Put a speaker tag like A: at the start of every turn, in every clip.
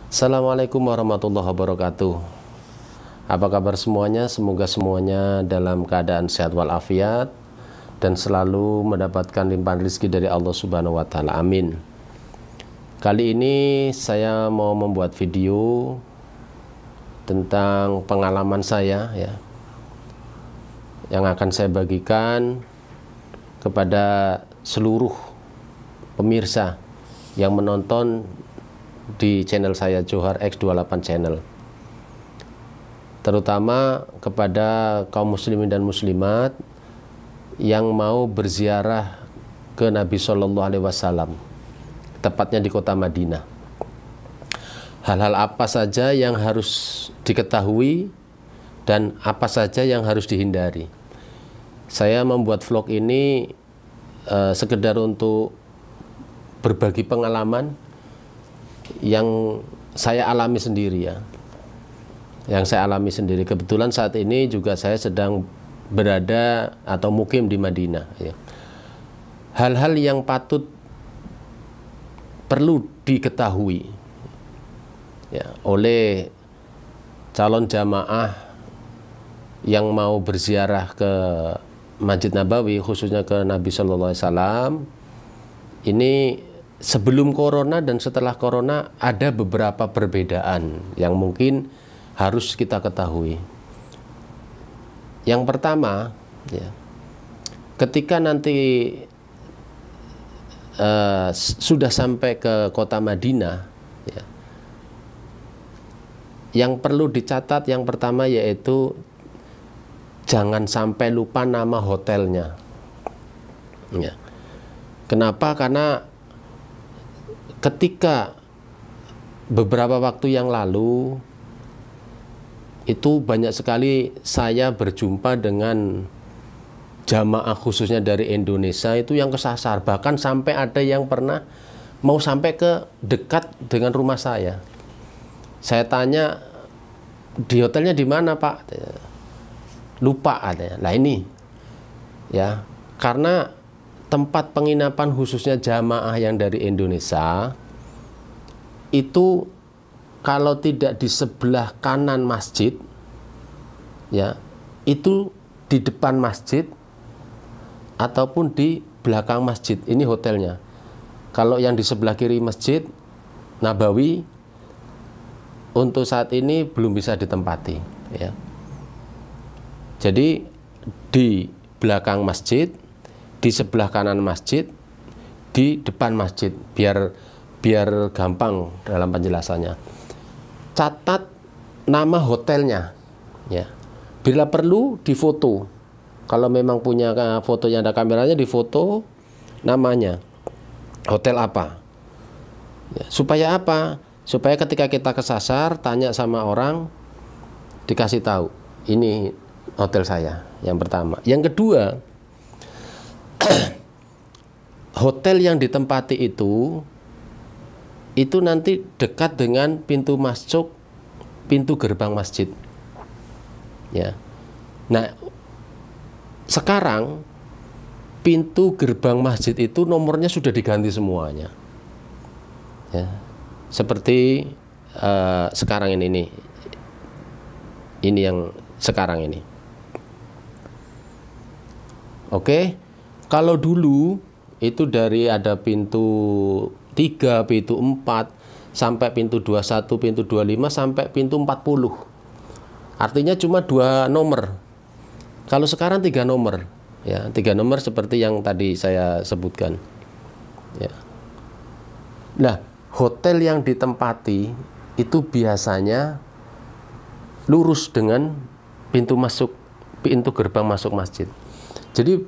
A: Assalamualaikum warahmatullahi wabarakatuh. Apa kabar semuanya? Semoga semuanya dalam keadaan sehat walafiat dan selalu mendapatkan limpahan rezeki dari Allah Subhanahu wa taala. Amin. Kali ini saya mau membuat video tentang pengalaman saya ya, yang akan saya bagikan kepada seluruh pemirsa yang menonton di channel saya Johar X28 Channel, terutama kepada kaum muslimin dan muslimat yang mau berziarah ke Nabi Shallallahu Alaihi Wasallam, tepatnya di kota Madinah. Hal-hal apa saja yang harus diketahui dan apa saja yang harus dihindari. Saya membuat vlog ini sekedar untuk berbagi pengalaman yang saya alami sendiri ya, Kebetulan saat ini juga saya sedang berada atau mukim di Madinah ya. Hal-hal yang patut perlu diketahui ya oleh calon jamaah yang mau berziarah ke Masjid Nabawi, khususnya ke Nabi Shallallahu Alaihi Wasallam. Ini sebelum corona dan setelah corona ada beberapa perbedaan yang mungkin harus kita ketahui. Yang pertama, ya, ketika nanti sudah sampai ke kota Madinah, ya, yang perlu dicatat yang pertama yaitu jangan sampai lupa nama hotelnya. Ya. Kenapa? Karena ketika beberapa waktu yang lalu itu banyak sekali saya berjumpa dengan jamaah khususnya dari Indonesia itu yang kesasar, bahkan sampai ada yang pernah mau sampai ke dekat dengan rumah saya. Saya tanya, di hotelnya di mana Pak? Lupa ada. Nah ini ya, karena tempat penginapan khususnya jamaah yang dari Indonesia itu kalau tidak di sebelah kanan masjid ya, itu di depan masjid ataupun di belakang masjid. Ini hotelnya. Kalau yang di sebelah kiri Masjid Nabawi untuk saat ini belum bisa ditempati ya. Jadi di belakang masjid, di sebelah kanan masjid, di depan masjid, biar gampang dalam penjelasannya. Catat nama hotelnya ya. Bila perlu difoto. Kalau memang punya foto yang ada kameranya, difoto namanya. Hotel apa? Ya, supaya apa? Supaya ketika kita kesasar tanya sama orang, dikasih tahu, ini hotel saya, yang pertama. Yang kedua, hotel yang ditempati itu nanti dekat dengan pintu masuk, pintu gerbang masjid ya. Nah sekarang pintu gerbang masjid itu nomornya sudah diganti semuanya ya. Seperti sekarang ini yang sekarang ini. Oke, kalau dulu itu dari ada pintu 3, pintu 4, sampai pintu 21, pintu 25, sampai pintu 40. Artinya cuma 2 nomor. Kalau sekarang 3 nomor. Ya, 3 nomor seperti yang tadi saya sebutkan. Ya. Nah, hotel yang ditempati itu biasanya lurus dengan pintu gerbang masuk masjid. Jadi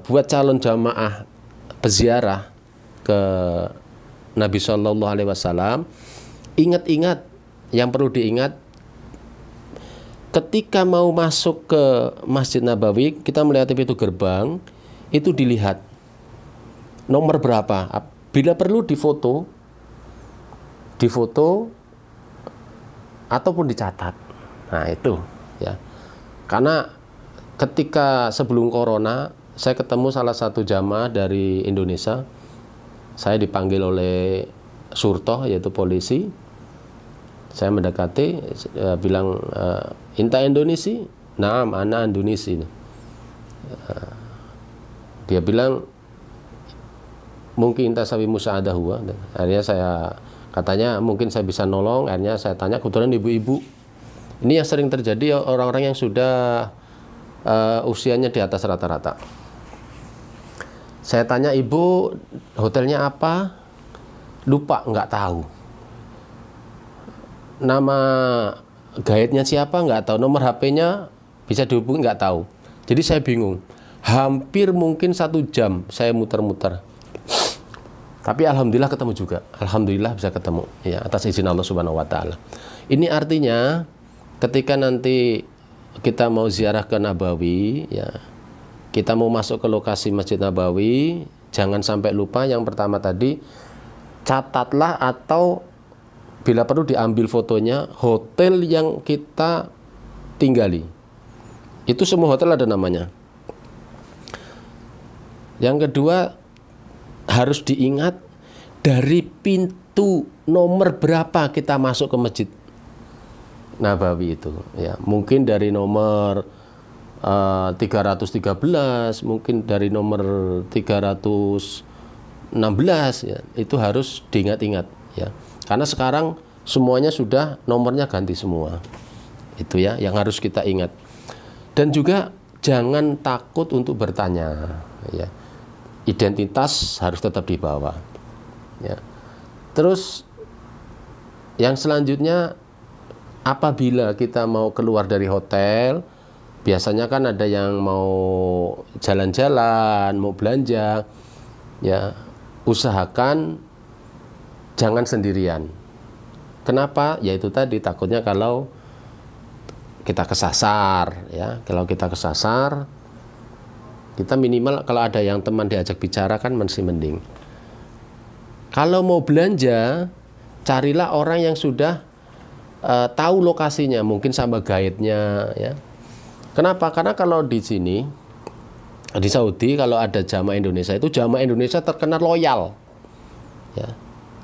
A: buat calon jamaah peziarah ke Nabi Shallallahu Alaihi Wasallam, ingat-ingat yang perlu diingat ketika mau masuk ke Masjid Nabawi, kita melihat pintu gerbang itu dilihat nomor berapa. Bila perlu difoto ataupun dicatat. Nah itu ya, karena ketika sebelum corona saya ketemu salah satu jamaah dari Indonesia. Saya dipanggil oleh surtoh yaitu polisi. Saya mendekati, bilang, "Inta Indonesia?" "Naam, ana Indonesia." Dia bilang, "Mungkin inta sawi musa'adah huwa." Akhirnya katanya mungkin saya bisa nolong. Akhirnya saya tanya, kebetulan ibu-ibu. Ini yang sering terjadi, orang-orang yang sudah usianya di atas rata-rata. Saya tanya, "Ibu, hotelnya apa?" Lupa, nggak tahu. Nama guide-nya siapa, nggak tahu. Nomor HP-nya bisa dihubungi, nggak tahu. Jadi saya bingung. Hampir mungkin 1 jam saya muter-muter. Tapi alhamdulillah ketemu juga. Alhamdulillah bisa ketemu. Ya, atas izin Allah Subhanahu wa Ta'ala. Ini artinya ketika nanti kita mau ziarah ke Nabawi, ya, kita mau masuk ke lokasi Masjid Nabawi, jangan sampai lupa yang pertama tadi, catatlah atau bila perlu diambil fotonya hotel yang kita tinggali. Itu semua hotel ada namanya. Yang kedua, harus diingat dari pintu nomor berapa kita masuk ke Masjid Nabawi itu. Ya, mungkin dari nomor 313, mungkin dari nomor 316, ya, itu harus diingat-ingat, ya. Karena sekarang semuanya sudah nomornya ganti semua. Itu ya yang harus kita ingat. Dan juga jangan takut untuk bertanya, ya. Identitas harus tetap dibawa, ya. Terus yang selanjutnya, apabila kita mau keluar dari hotel, biasanya kan ada yang mau jalan-jalan, mau belanja, ya, usahakan jangan sendirian. Kenapa? Ya itu tadi, takutnya kalau kita kesasar, ya. Kalau kita kesasar, kita minimal kalau ada yang teman diajak bicara kan masih mending. Kalau mau belanja, carilah orang yang sudah tahu lokasinya, mungkin sama guide-nya, ya. Kenapa? Karena kalau di sini, di Saudi, kalau ada jamaah Indonesia, itu jamaah Indonesia terkenal loyal, ya.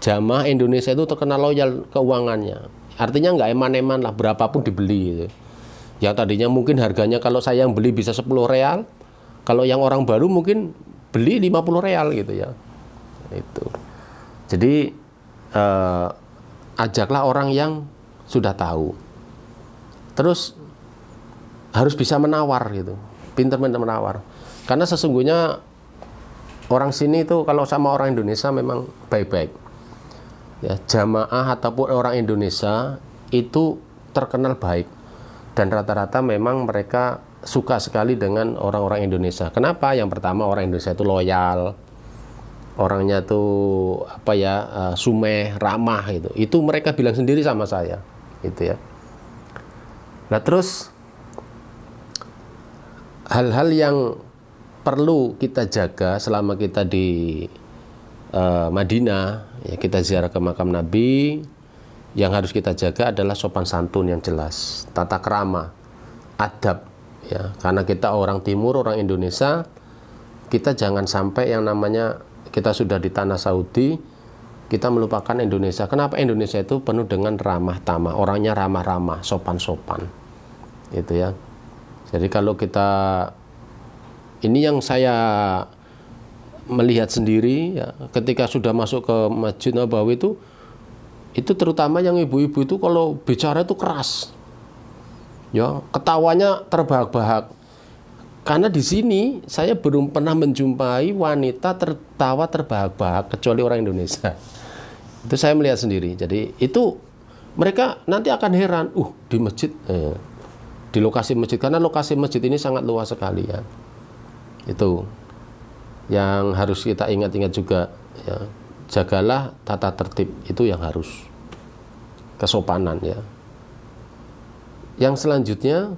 A: Jamaah Indonesia itu terkenal loyal keuangannya. Artinya nggak eman-eman lah, berapapun dibeli gitu. Yang tadinya mungkin harganya kalau saya yang beli bisa 10 real, kalau yang orang baru mungkin beli 50 real gitu, ya. Itu. Jadi ajaklah orang yang sudah tahu. Terus harus bisa menawar gitu, pintar-pintar menawar. Karena sesungguhnya orang sini itu kalau sama orang Indonesia memang baik-baik. Ya, jamaah ataupun orang Indonesia itu terkenal baik, dan rata-rata memang mereka suka sekali dengan orang-orang Indonesia. Kenapa? Yang pertama, orang Indonesia itu loyal, orangnya tuh apa ya, sumeh, ramah gitu. Itu mereka bilang sendiri sama saya, gitu ya. Nah terus hal-hal yang perlu kita jaga selama kita di Madinah, ya, kita ziarah ke makam Nabi, yang harus kita jaga adalah sopan santun yang jelas, tata krama, adab, ya. Karena kita orang Timur, orang Indonesia, kita jangan sampai yang namanya kita sudah di tanah Saudi, kita melupakan Indonesia. Kenapa? Indonesia itu penuh dengan ramah tamah, orangnya ramah-ramah, sopan-sopan, itu ya. Jadi kalau kita, ini yang saya melihat sendiri, ya, ketika sudah masuk ke Masjid Nabawi itu terutama yang ibu-ibu itu kalau bicara itu keras, ya, ketawanya terbahak-bahak. Karena di sini saya belum pernah menjumpai wanita tertawa terbahak-bahak kecuali orang Indonesia. Itu saya melihat sendiri. Jadi itu mereka nanti akan heran, di masjid, di lokasi masjid, karena lokasi masjid ini sangat luas sekali, ya. Itu yang harus kita ingat-ingat juga, ya. Jagalah tata tertib, itu yang harus, kesopanan, ya. Yang selanjutnya,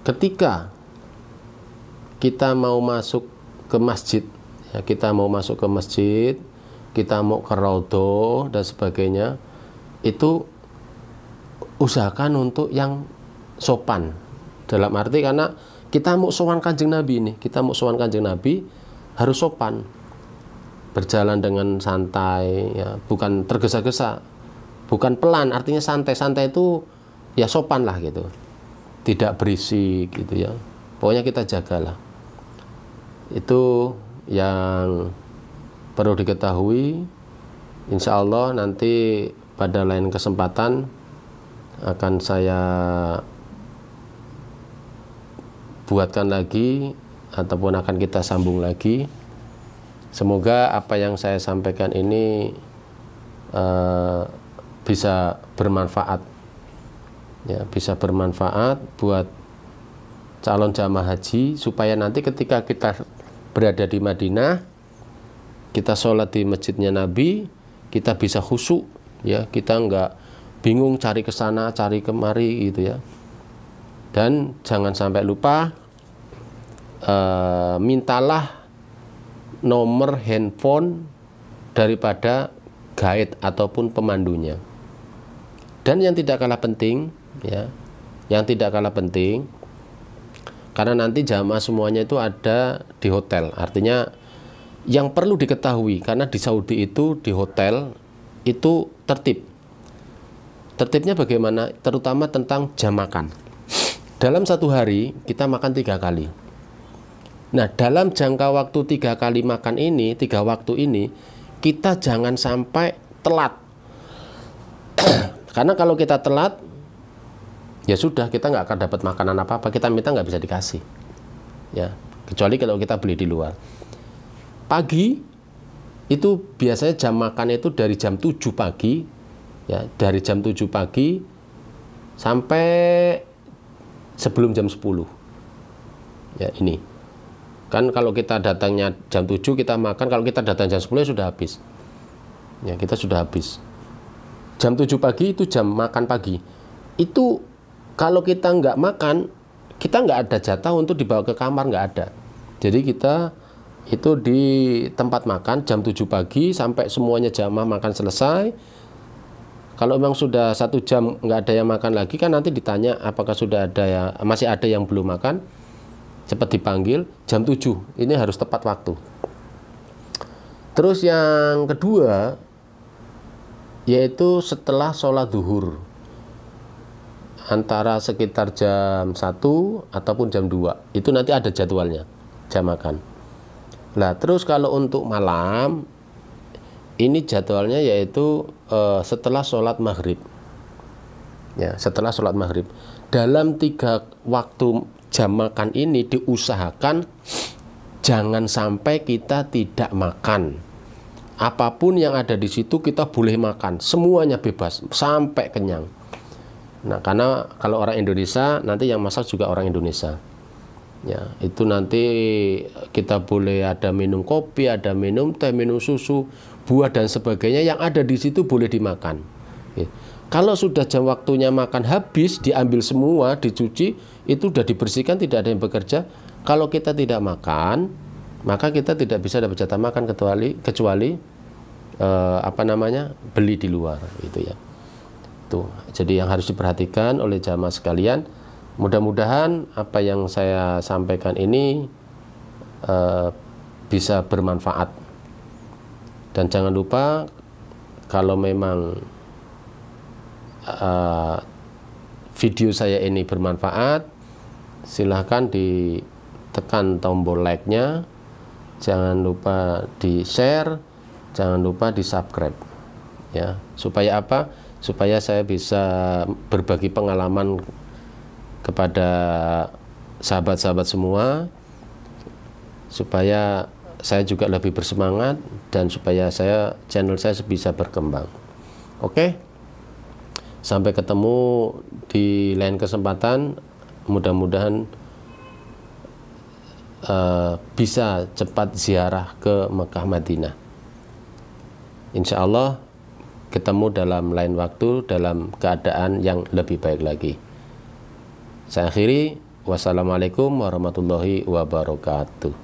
A: ketika kita mau masuk ke masjid, ya, kita mau masuk ke masjid, kita mau ke raudhah dan sebagainya, itu usahakan untuk yang sopan. Dalam arti karena kita mau sowan Kanjeng Nabi ini, kita mau sowan Kanjeng Nabi, harus sopan, berjalan dengan santai, ya, bukan tergesa-gesa, bukan pelan, artinya santai. Santai itu ya sopan lah gitu, tidak berisik gitu ya. Pokoknya kita jagalah. Itu yang perlu diketahui. Insya Allah nanti pada lain kesempatan akan saya buatkan lagi ataupun akan kita sambung lagi. Semoga apa yang saya sampaikan ini bisa bermanfaat, ya, bisa bermanfaat buat calon jamaah haji, supaya nanti ketika kita berada di Madinah, kita sholat di masjidnya Nabi, kita bisa khusyuk, ya, kita nggak bingung cari ke sana, cari kemari gitu ya. Dan jangan sampai lupa, mintalah nomor handphone daripada guide ataupun pemandunya. Dan yang tidak kalah penting, ya, yang tidak kalah penting, karena nanti jamaah semuanya itu ada di hotel. Artinya yang perlu diketahui, karena di Saudi itu di hotel itu tertib. Tertibnya bagaimana? Terutama tentang jam makan. Dalam satu hari kita makan 3 kali. Nah, dalam jangka waktu 3 kali makan ini, 3 waktu ini, kita jangan sampai telat. Karena kalau kita telat, ya sudah, kita nggak akan dapat makanan apa-apa. Kita minta nggak bisa dikasih, ya, kecuali kalau kita beli di luar. Pagi itu biasanya jam makan itu dari jam 7 pagi, ya, dari jam 7 pagi sampai sebelum jam 10. Ya, ini kan kalau kita datangnya jam 7 kita makan, kalau kita datang jam 10 ya sudah habis. Ya, kita sudah habis. Jam 7 pagi itu jam makan pagi. Itu kalau kita nggak makan, kita nggak ada jatah untuk dibawa ke kamar, nggak ada. Jadi kita itu di tempat makan jam 7 pagi sampai semuanya jamaah makan selesai. Kalau memang sudah 1 jam nggak ada yang makan lagi, kan nanti ditanya apakah sudah ada ya, masih ada yang belum makan, cepat dipanggil. Jam 7 ini harus tepat waktu. Terus yang kedua, yaitu setelah sholat zuhur, antara sekitar jam 1 ataupun jam 2, itu nanti ada jadwalnya jam makan. Nah, terus kalau untuk malam, ini jadwalnya yaitu setelah sholat maghrib, ya, setelah sholat maghrib. Dalam 3 waktu jam makan ini diusahakan jangan sampai kita tidak makan. Apapun yang ada di situ kita boleh makan, semuanya bebas sampai kenyang. Nah, karena kalau orang Indonesia nanti yang masak juga orang Indonesia. Ya, itu nanti kita boleh ada minum kopi, ada minum teh, minum susu, buah dan sebagainya yang ada di situ boleh dimakan. Ya. Kalau sudah jam waktunya makan habis, diambil semua, dicuci, itu sudah dibersihkan, tidak ada yang bekerja. Kalau kita tidak makan, maka kita tidak bisa dapat jatah makan kecuali beli di luar, gitu ya. Tuh, jadi yang harus diperhatikan oleh jamaah sekalian. Mudah-mudahan apa yang saya sampaikan ini bisa bermanfaat. Dan jangan lupa, kalau memang video saya ini bermanfaat, silahkan ditekan tombol like-nya, jangan lupa di share, jangan lupa di subscribe, ya, supaya apa? Supaya saya bisa berbagi pengalaman kepada sahabat-sahabat semua, supaya saya juga lebih bersemangat dan supaya channel saya bisa berkembang. Oke, sampai ketemu di lain kesempatan. Mudah-mudahan bisa cepat ziarah ke Mekah Madinah. Insya Allah ketemu dalam lain waktu dalam keadaan yang lebih baik lagi. Saya akhiri, wassalamualaikum warahmatullahi wabarakatuh.